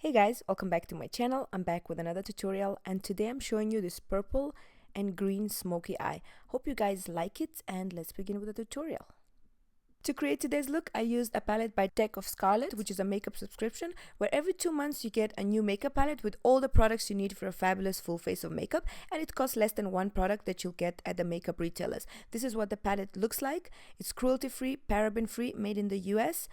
Hey guys, welcome back to my channel. I'm back with another tutorial and today I'm showing you this purple and green smoky eye. Hope you guys like it and let's begin with the tutorial. To create today's look, I used a palette by Jacobs Scarlet, which is a makeup subscription where every 2 months you get a new makeup palette with all the products you need for a fabulous full face of makeup, and it costs less than one product that you'll get at the makeup retailers. This is what the palette looks like. It's cruelty-free, paraben-free, made in the US,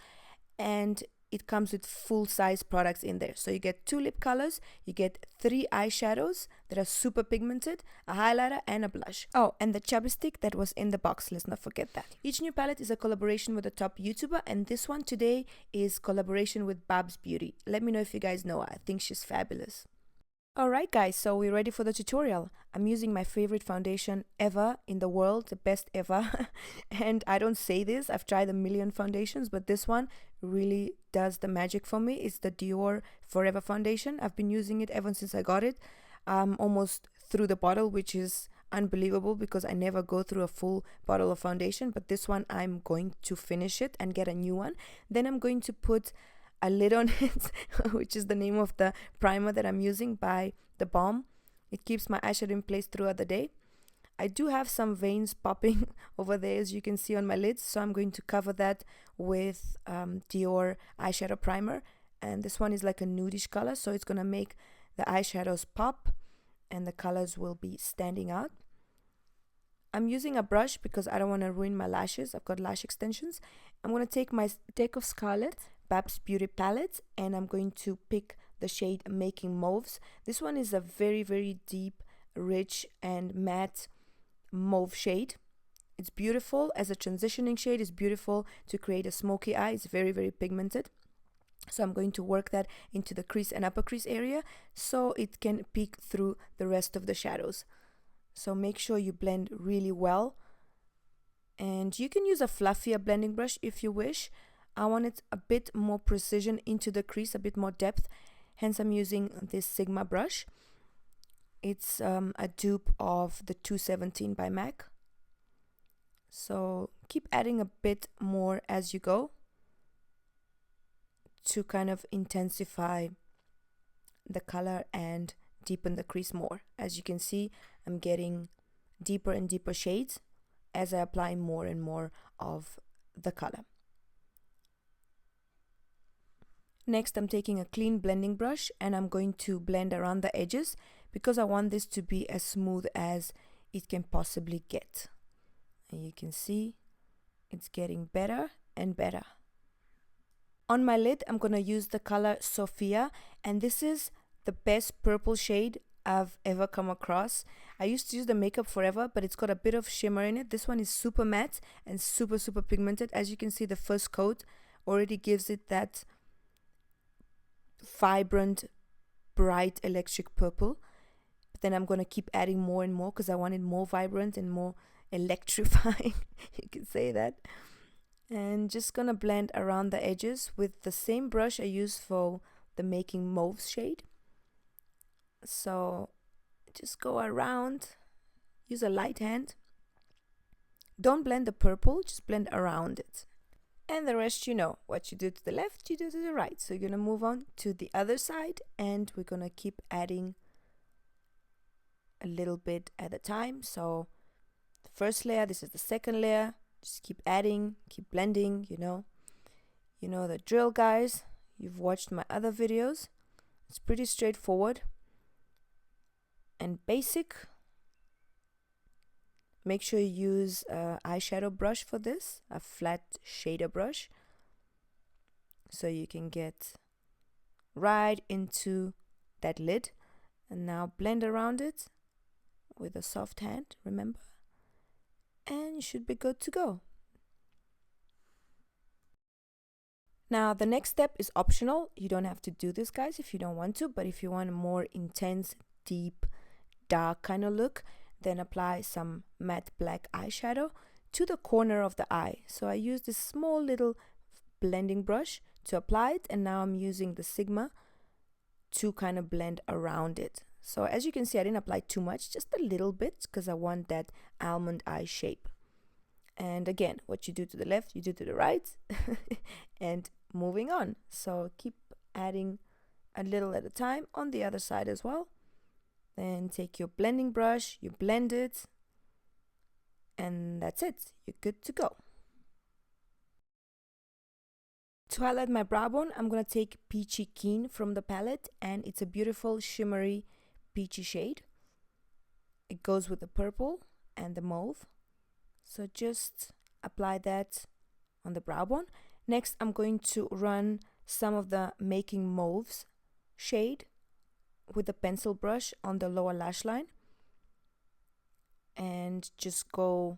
and it comes with full-size products in there. So you get 2 lip colors, you get 3 eyeshadows that are super pigmented, a highlighter and a blush. Oh, and the chubby stick that was in the box, let's not forget that. Each new palette is a collaboration with a top YouTuber, and this one today is collaboration with BabsBeauty. Let me know if you guys know her. I think she's fabulous. Alright guys, so we're ready for the tutorial. I'm using my favorite foundation ever in the world, the best ever. And I don't say this, I've tried a million foundations, but this one really does the magic for me. It's the Dior Forever foundation. I've been using it ever since I got it. Almost through the bottle, which is unbelievable because I never go through a full bottle of foundation. But this one I'm going to finish it and get a new one. Then I'm going to put a lid on it, which is the name of the primer that I'm using by the Balm. It keeps my eyeshadow in place throughout the day. I do have some veins popping over there, as you can see on my lids, so I'm going to cover that with Dior eyeshadow primer, and this one is like a nudish color, so it's gonna make the eyeshadows pop and the colors will be standing out. I'm using a brush because I don't want to ruin my lashes. I've got lash extensions. I'm going to take my deck of Scarlet BabsBeauty palette and I'm going to pick the shade Making Mauves. This one is a very, very deep, rich and matte mauve shade. It's beautiful as a transitioning shade. It's beautiful to create a smoky eye. It's very, very pigmented. So I'm going to work that into the crease and upper crease area so it can peek through the rest of the shadows. So make sure you blend really well, and you can use a fluffier blending brush if you wish. I wanted a bit more precision into the crease, a bit more depth, hence I'm using this Sigma brush. It's a dupe of the 217 by MAC. So keep adding a bit more as you go to kind of intensify the color and deepen the crease more. As you can see, I'm getting deeper and deeper shades as I apply more and more of the color. Next, I'm taking a clean blending brush and I'm going to blend around the edges because I want this to be as smooth as it can possibly get. And you can see it's getting better and better. On my lid, I'm going to use the color Sophia, and this is the best purple shade I've ever come across. I used to use the Makeup Forever, but it's got a bit of shimmer in it. This one is super matte and super, super pigmented. As you can see, the first coat already gives it that vibrant, bright electric purple. But then I'm going to keep adding more and more because I want it more vibrant and more electrifying. You can say that. And just going to blend around the edges with the same brush I used for the Making Mauves shade. So just go around, use a light hand. Don't blend the purple, just blend around it. And the rest, you know, what you do to the left, you do to the right. So you're going to move on to the other side and we're going to keep adding a little bit at a time. So the first layer, this is the second layer. Just keep adding, keep blending, you know the drill, guys. You've watched my other videos. It's pretty straightforward and basic. Make sure you use an eyeshadow brush for this, a flat shader brush, so you can get right into that lid. And now blend around it with a soft hand, remember, and you should be good to go. Now the next step is optional. You don't have to do this, guys, if you don't want to, but if you want a more intense, deep, dark kind of look, then apply some matte black eyeshadow to the corner of the eye. So I use this small little blending brush to apply it, and now I'm using the Sigma to kind of blend around it. So as you can see, I didn't apply too much, just a little bit, because I want that almond eye shape. And again, what you do to the left, you do to the right, and moving on. So keep adding a little at a time on the other side as well. Then take your blending brush, you blend it, and that's it. You're good to go. To highlight my brow bone, I'm going to take Peachy Keen from the palette, and it's a beautiful shimmery peachy shade. It goes with the purple and the mauve. So just apply that on the brow bone. Next, I'm going to run some of the Making Mauves shade with a pencil brush on the lower lash line. And just go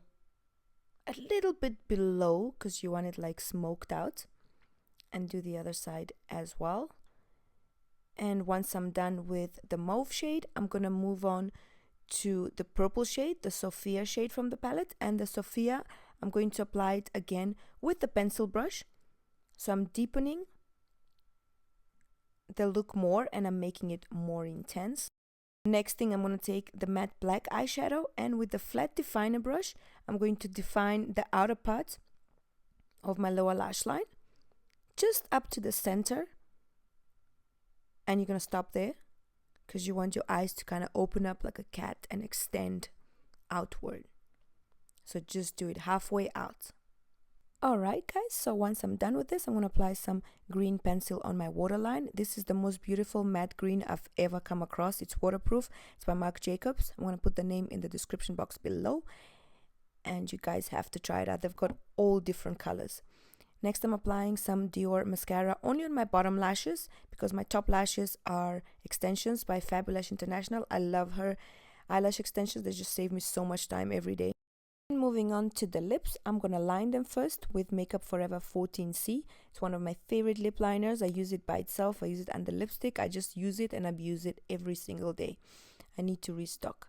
a little bit below because you want it like smoked out. And do the other side as well. And once I'm done with the mauve shade, I'm going to move on to the purple shade, the Sophia shade from the palette. And the Sophia, I'm going to apply it again with the pencil brush. So I'm deepening the look more and I'm making it more intense. Next thing, I'm going to take the matte black eyeshadow, and with the flat definer brush, I'm going to define the outer part of my lower lash line, just up to the center. And you're going to stop there because you want your eyes to kind of open up like a cat and extend outward. So just do it halfway out. Alright guys, so once I'm done with this, I'm going to apply some green pencil on my waterline. This is the most beautiful matte green I've ever come across. It's waterproof. It's by Marc Jacobs. I'm going to put the name in the description box below. And you guys have to try it out. They've got all different colors. Next, I'm applying some Dior mascara only on my bottom lashes because my top lashes are extensions by Fabulash International. I love her eyelash extensions. They just save me so much time every day. And moving on to the lips, I'm going to line them first with Makeup Forever 14C. It's one of my favorite lip liners. I use it by itself. I use it under lipstick. I just use it and abuse it every single day. I need to restock.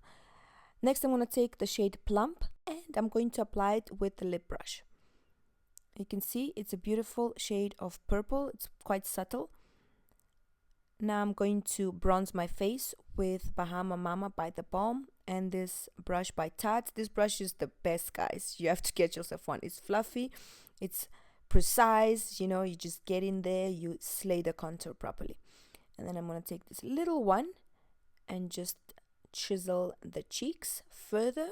Next, I'm going to take the shade Plump and I'm going to apply it with the lip brush. You can see it's a beautiful shade of purple. It's quite subtle. Now I'm going to bronze my face with Bahama Mama by the Balm and this brush by Tarte. This brush is the best, guys. You have to get yourself one. It's fluffy, it's precise, you know, you just get in there, you slay the contour properly. And then I'm going to take this little one and just chisel the cheeks further.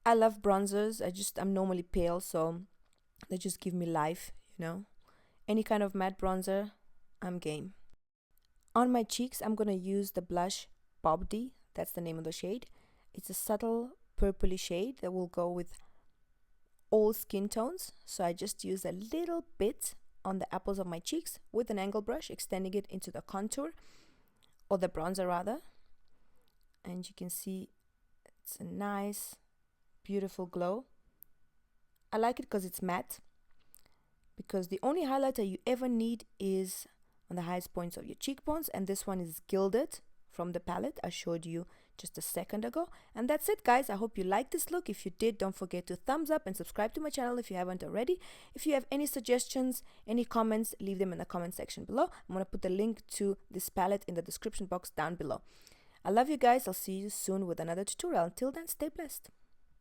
I love bronzers. I'm normally pale, so they just give me life, you know. Any kind of matte bronzer, I'm game. On my cheeks, I'm going to use the blush BabsBeauty. That's the name of the shade. It's a subtle purpley shade that will go with all skin tones. So I just use a little bit on the apples of my cheeks with an angle brush, extending it into the contour, or the bronzer rather. And you can see it's a nice, beautiful glow. I like it because it's matte, because the only highlighter you ever need is on the highest points of your cheekbones, and this one is gilded from the palette I showed you just a second ago. And that's it, guys. I hope you liked this look. If you did, don't forget to thumbs up and subscribe to my channel if you haven't already. If you have any suggestions, any comments, leave them in the comment section below. I'm going to put the link to this palette in the description box down below. I love you guys. I'll see you soon with another tutorial. Until then, stay blessed.